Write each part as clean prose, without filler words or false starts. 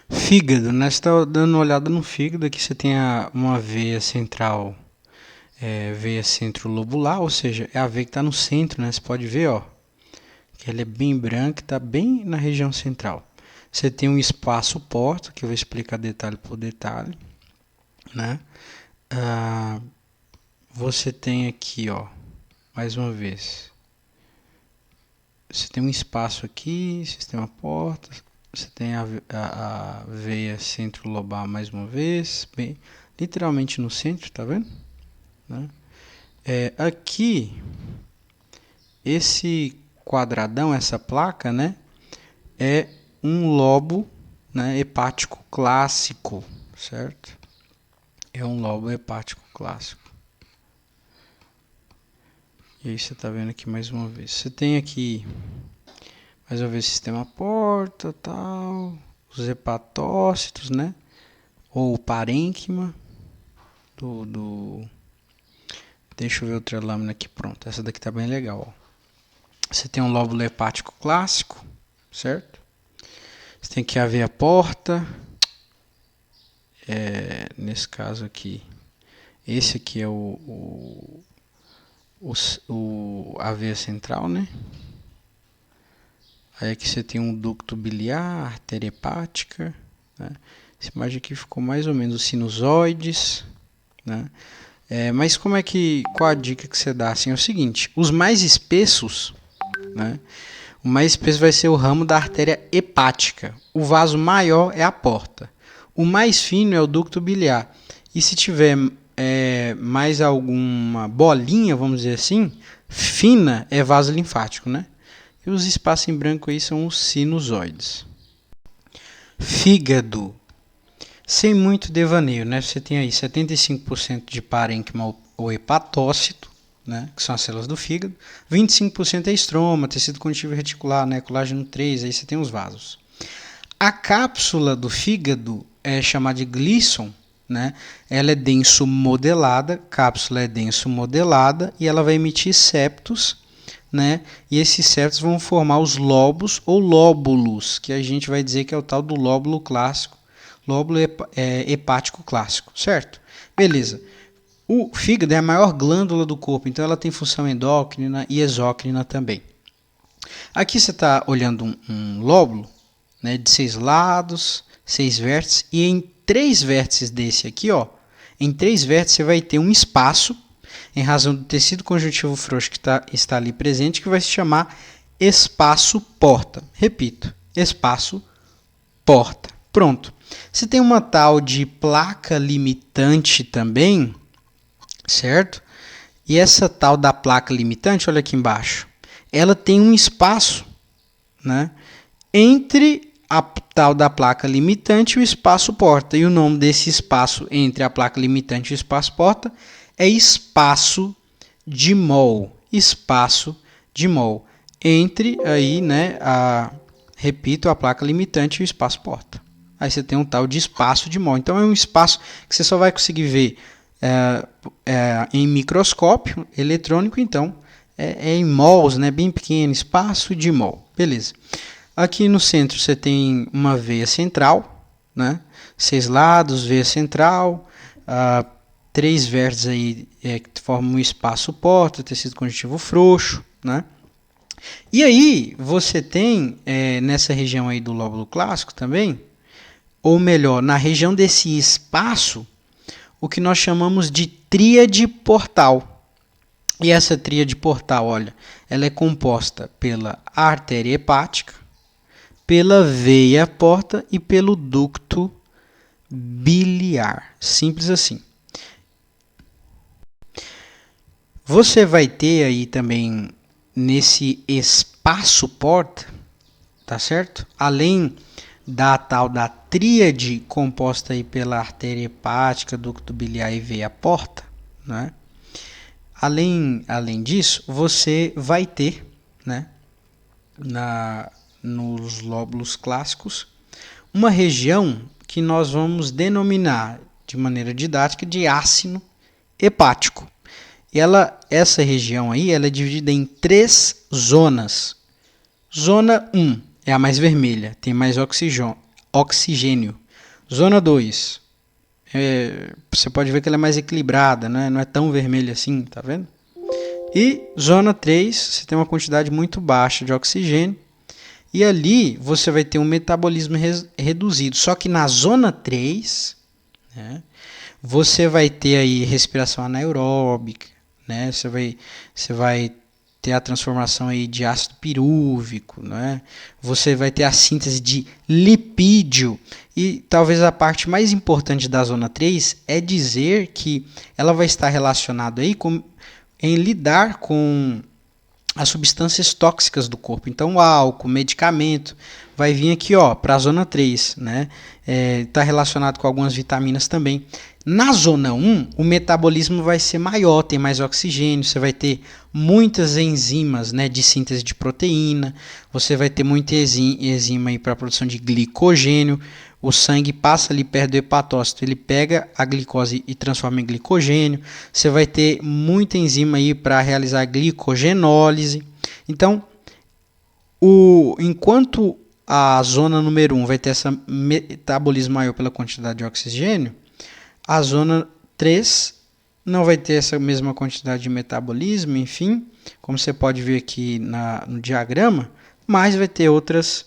Fígado, né? Você está dando uma olhada no fígado, aqui você tem uma veia central, veia centrolobular, ou seja, é a veia que está no centro, né? Você pode ver, ó, que ela é bem branca, está bem na região central. Você tem um espaço porta, que eu vou explicar detalhe por detalhe, né? Ah, você tem aqui, ó, mais uma vez, você tem um espaço aqui, sistema porta, você tem a veia centrolobar mais uma vez, bem, literalmente no centro, tá vendo? Né? Aqui, esse quadradão, essa placa, né, é um lobo, né, hepático clássico, certo? É um lobo hepático clássico. E aí você está vendo aqui mais uma vez. Você tem aqui mais uma vez sistema porta, tal, os hepatócitos, né? Ou o parênquima do. Deixa eu ver outra lâmina aqui, pronto. Essa daqui tá bem legal, ó. Você tem um lóbulo hepático clássico, certo? Você tem que haver a porta. Nesse caso aqui, esse aqui é a veia central, né? Aí aqui você tem um ducto biliar, artéria hepática, né? Essa imagem aqui ficou mais ou menos os sinusoides, né? Mas qual a dica que você dá? Assim, é o seguinte, os mais espessos, né? O mais espesso vai ser o ramo da artéria hepática. O vaso maior é a porta. O mais fino é o ducto biliar. E se tiver mais alguma bolinha, vamos dizer assim, fina, é vaso linfático, né? E os espaços em branco aí são os sinusoides. Fígado. Sem muito devaneio, né? Você tem aí 75% de parênquima ou hepatócito, né? Que são as células do fígado. 25% é estroma, tecido conjuntivo reticular, né? Colágeno 3, aí você tem os vasos. A cápsula do fígado é chamada de Gleason, né? Ela é denso modelada, cápsula é denso modelada e ela vai emitir septos, né? E esses septos vão formar os lobos ou lóbulos, que a gente vai dizer que é o tal do lóbulo clássico, lóbulo hepático clássico, certo? Beleza. O fígado é a maior glândula do corpo, então ela tem função endócrina e exócrina também. Aqui você está olhando um lóbulo, né, de 6 lados, 6 vértices, e em 3 vértices desse aqui, ó, em 3 vértices você vai ter um espaço, em razão do tecido conjuntivo frouxo que está ali presente, que vai se chamar espaço porta. Repito, espaço porta. Pronto. Você tem uma tal de placa limitante também, certo? E essa tal da placa limitante, olha aqui embaixo, ela tem um espaço, né, entre a tal da placa limitante e o espaço porta. E o nome desse espaço entre a placa limitante e o espaço porta é espaço de mol. Espaço de mol. Entre aí, né, repito, a placa limitante e o espaço porta. Aí você tem um tal de espaço de mol. Então é um espaço que você só vai conseguir ver em microscópio eletrônico, então é em mols, né, bem pequeno, espaço de mol. Beleza. Aqui no centro você tem uma veia central, né? 6 lados, veia central, 3 vértices aí que formam um espaço porta, tecido conjuntivo frouxo, né? E aí você tem nessa região aí do lóbulo clássico também, ou melhor, na região desse espaço, o que nós chamamos de tríade portal. E essa tríade portal, olha, ela é composta pela artéria hepática, pela veia porta e pelo ducto biliar. Simples assim. Você vai ter aí também nesse espaço porta, tá certo? Além da tal da tríade composta aí pela artéria hepática, ducto biliar e veia porta, né? Além disso, você vai ter, né, nos lóbulos clássicos, uma região que nós vamos denominar de maneira didática de ácino hepático. E essa região aí, ela é dividida em 3 zonas. Zona 1 é a mais vermelha, tem mais oxigênio. Zona 2, você pode ver que ela é mais equilibrada, né? Não é tão vermelha assim, tá vendo? E zona 3, você tem uma quantidade muito baixa de oxigênio. E ali você vai ter um metabolismo reduzido. Só que na zona 3, né, você vai ter aí respiração anaeróbica, né? Você vai ter a transformação aí de ácido pirúvico, né? Você vai ter a síntese de lipídio. E talvez a parte mais importante da zona 3 é dizer que ela vai estar relacionada aí em lidar com as substâncias tóxicas do corpo. Então, o álcool, medicamento, vai vir aqui para a zona 3, né? Está relacionado com algumas vitaminas também. Na zona 1, o metabolismo vai ser maior, tem mais oxigênio, você vai ter muitas enzimas, né, de síntese de proteína, você vai ter muita enzima para a produção de glicogênio. O sangue passa ali perto do hepatócito, ele pega a glicose e transforma em glicogênio. Você vai ter muita enzima aí para realizar a glicogenólise. Então, enquanto a zona número 1 vai ter esse metabolismo maior pela quantidade de oxigênio, a zona 3 não vai ter essa mesma quantidade de metabolismo, enfim, como você pode ver aqui no diagrama, mas vai ter outras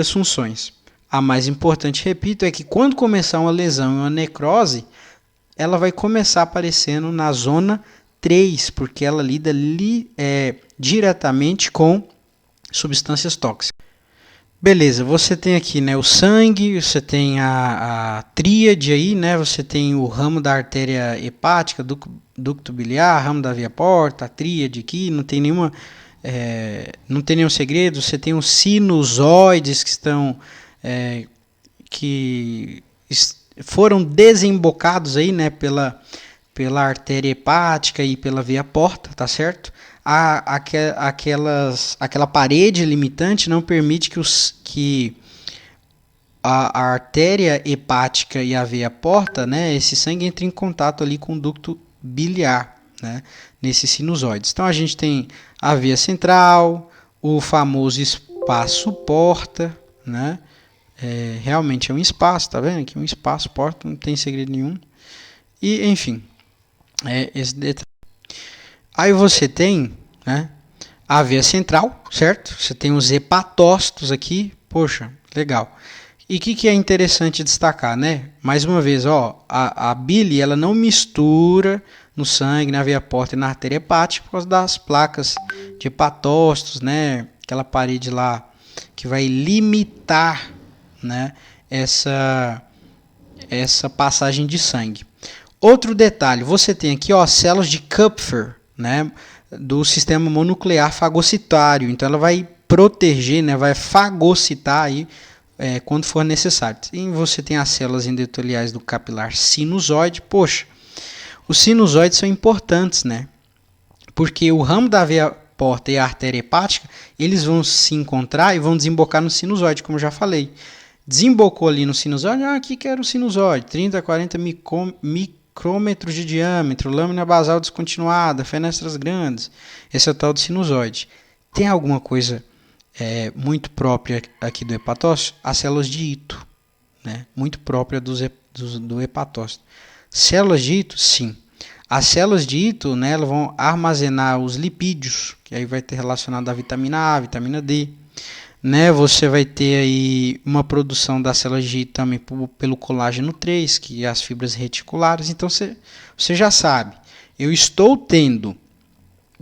funções. A mais importante, repito, é que quando começar uma lesão e uma necrose, ela vai começar aparecendo na zona 3, porque ela lida diretamente com substâncias tóxicas. Beleza, você tem aqui, né, o sangue, você tem a tríade aí, né, você tem o ramo da artéria hepática, ducto biliar, ramo da via porta, a tríade aqui, não tem nenhum segredo. Você tem os sinusoides que foram desembocados aí, né, pela artéria hepática e pela via porta, tá certo? Aquela parede limitante não permite que a artéria hepática e a veia porta, né, esse sangue entre em contato ali com o ducto biliar, né, nesses sinusoides. Então a gente tem a veia central, o famoso espaço porta, né? Realmente é um espaço, tá vendo? Aqui um espaço porta, não tem segredo nenhum. E enfim, esse detalhe. Aí você tem, né, a veia central, certo? Você tem os hepatócitos aqui, poxa, legal. E o que é interessante destacar, né? Mais uma vez, a bile ela não mistura no sangue, na veia porta e na artéria hepática por causa das placas de hepatócitos, né? Aquela parede lá que vai limitar, né, essa passagem de sangue. Outro detalhe, você tem aqui células de Kupfer, né, do sistema mononuclear fagocitário. Então ela vai proteger, né, vai fagocitar aí, quando for necessário. E você tem as células endoteliais do capilar sinusoide. Poxa, os sinusoides são importantes, né? Porque o ramo da veia porta e a artéria hepática, eles vão se encontrar e vão desembocar no sinusoide, como já falei. Desembocou ali no sinusoide, aqui que era o sinusoide, 30 a 40 micrômetros de diâmetro, lâmina basal descontinuada, fenestras grandes. Esse é o tal do sinusoide. Tem alguma coisa muito própria aqui do hepatócito? As células de Ito, né? Muito própria do hepatócito. Células de Ito, sim. As células de Ito, né, elas vão armazenar os lipídios, que aí vai ter relacionado a vitamina A, vitamina D. Né, você vai ter aí uma produção das células de Ito também pelo colágeno 3, que é as fibras reticulares. Então você já sabe, eu estou tendo,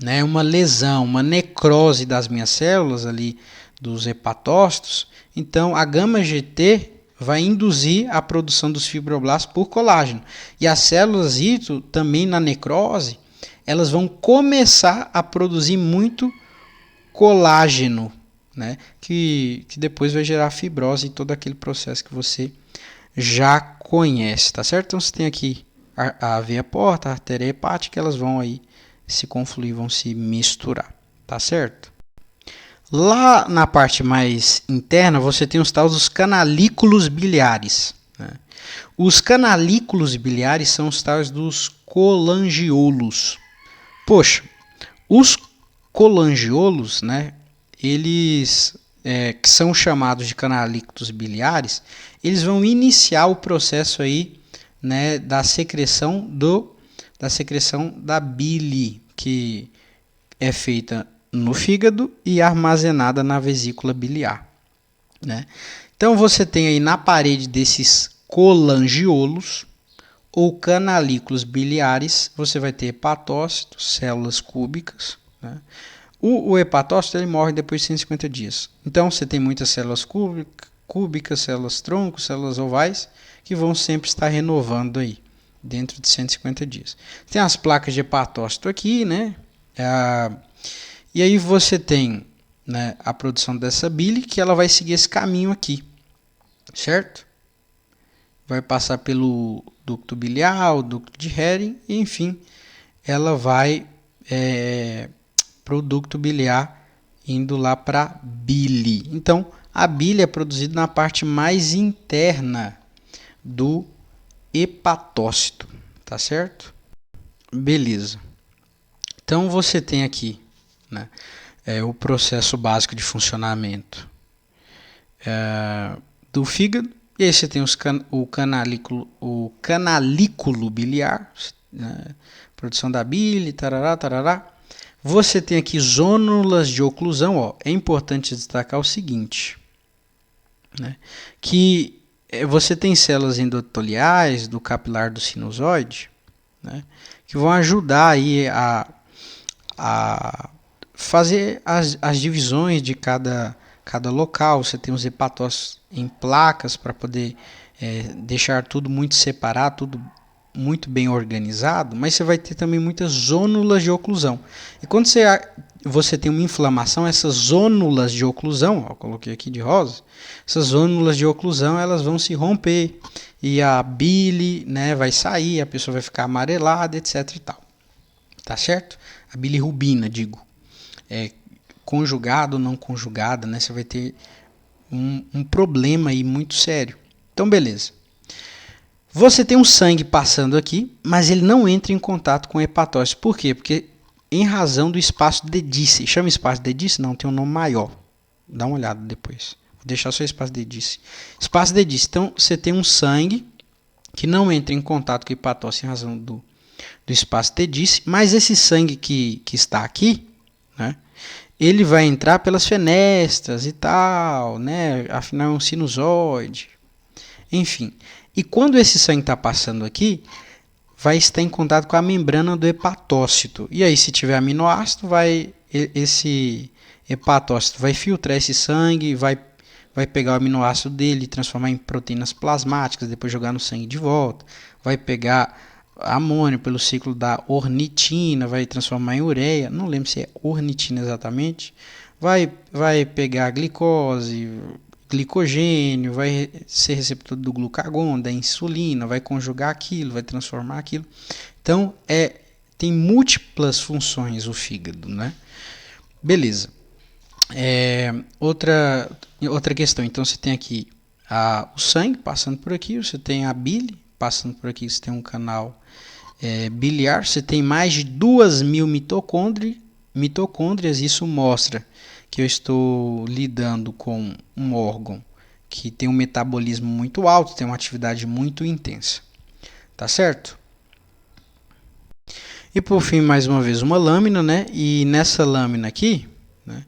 né, uma lesão, uma necrose das minhas células ali, dos hepatócitos. Então a gama-GT vai induzir a produção dos fibroblastos por colágeno. E as células Ito, também na necrose, elas vão começar a produzir muito colágeno, né, que depois vai gerar fibrose e todo aquele processo que você já conhece, tá certo? Então você tem aqui a veia porta, a artéria hepática, elas vão aí se confluir, vão se misturar, tá certo? Lá na parte mais interna, você tem os tais dos canalículos biliares, né? Os canalículos biliares são os tais dos colangiolos. Poxa, os colangiolos, né, eles que são chamados de canalículos biliares, eles vão iniciar o processo aí, né, da secreção da bile, que é feita no fígado e armazenada na vesícula biliar, né? Então você tem aí na parede desses colangiolos ou canalículos biliares, você vai ter hepatócitos, células cúbicas, né? O hepatócito ele morre depois de 150 dias. Então você tem muitas células cúbicas, células troncos, células ovais, que vão sempre estar renovando aí, dentro de 150 dias. Tem as placas de hepatócito aqui, né? E aí você tem, né, a produção dessa bile, que ela vai seguir esse caminho aqui, certo? Vai passar pelo ducto biliar, o ducto de Hering, e enfim, ela vai para o ducto biliar, indo lá para bile. Então, a bile é produzida na parte mais interna do hepatócito, tá certo? Beleza. Então, você tem aqui, né, o processo básico de funcionamento do fígado. E aí você tem o canalículo biliar, né, produção da bile, tarará, tarará. Você tem aqui zônulas de oclusão. Ó. É importante destacar o seguinte, né, que você tem células endoteliais do capilar do sinusoide, né, que vão ajudar aí a fazer as divisões de cada local. Você tem os hepatócitos em placas para poder deixar tudo muito separado, tudo muito bem organizado, mas você vai ter também muitas zônulas de oclusão. E quando você tem uma inflamação, essas zônulas de oclusão, ó, coloquei aqui de rosa, essas zônulas de oclusão elas vão se romper e a bile, né, vai sair, a pessoa vai ficar amarelada, etc. e tal. Tá certo? A bilirrubina, digo. Conjugada ou não conjugada, né, você vai ter um problema aí muito sério. Então, beleza. Você tem um sangue passando aqui, mas ele não entra em contato com o hepatócito. Por quê? Porque em razão do espaço de Dicey. Chama espaço de Dicey? Não, tem um nome maior. Dá uma olhada depois. Vou deixar só espaço de Dicey. Espaço de Dicey. Então, você tem um sangue que não entra em contato com o hepatócito em razão do espaço de Dicey, mas esse sangue que está aqui, né, ele vai entrar pelas fenestras e tal, né? Afinal é um sinusoide. Enfim. E quando esse sangue está passando aqui, vai estar em contato com a membrana do hepatócito. E aí, se tiver aminoácido, esse hepatócito vai filtrar esse sangue, vai pegar o aminoácido dele e transformar em proteínas plasmáticas, depois jogar no sangue de volta. Vai pegar amônio pelo ciclo da ornitina, vai transformar em ureia. Não lembro se é ornitina exatamente. Vai pegar a glicose, glicogênio, vai ser receptor do glucagon, da insulina, vai conjugar aquilo, vai transformar aquilo. Então, tem múltiplas funções o fígado, né? Beleza. Outra questão, então você tem aqui o sangue passando por aqui, você tem a bile passando por aqui, você tem um canal biliar, você tem mais de 2.000 mitocôndrias, isso mostra que eu estou lidando com um órgão que tem um metabolismo muito alto, tem uma atividade muito intensa. Tá certo? E por fim, mais uma vez, uma lâmina, né? E nessa lâmina aqui, né,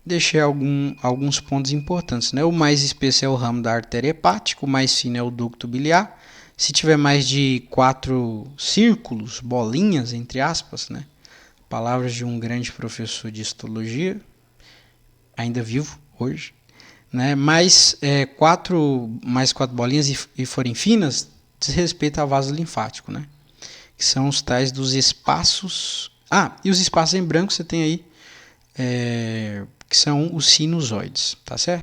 deixei alguns pontos importantes, né? O mais espesso é o ramo da artéria hepática, o mais fino é o ducto biliar. Se tiver mais de 4 círculos, bolinhas, entre aspas, né? Palavras de um grande professor de histologia, ainda vivo hoje, né? Mais 4 bolinhas e forem finas, diz respeito ao vaso linfático, né? Que são os tais dos espaços. E os espaços em branco você tem aí, que são os sinusoides, tá certo?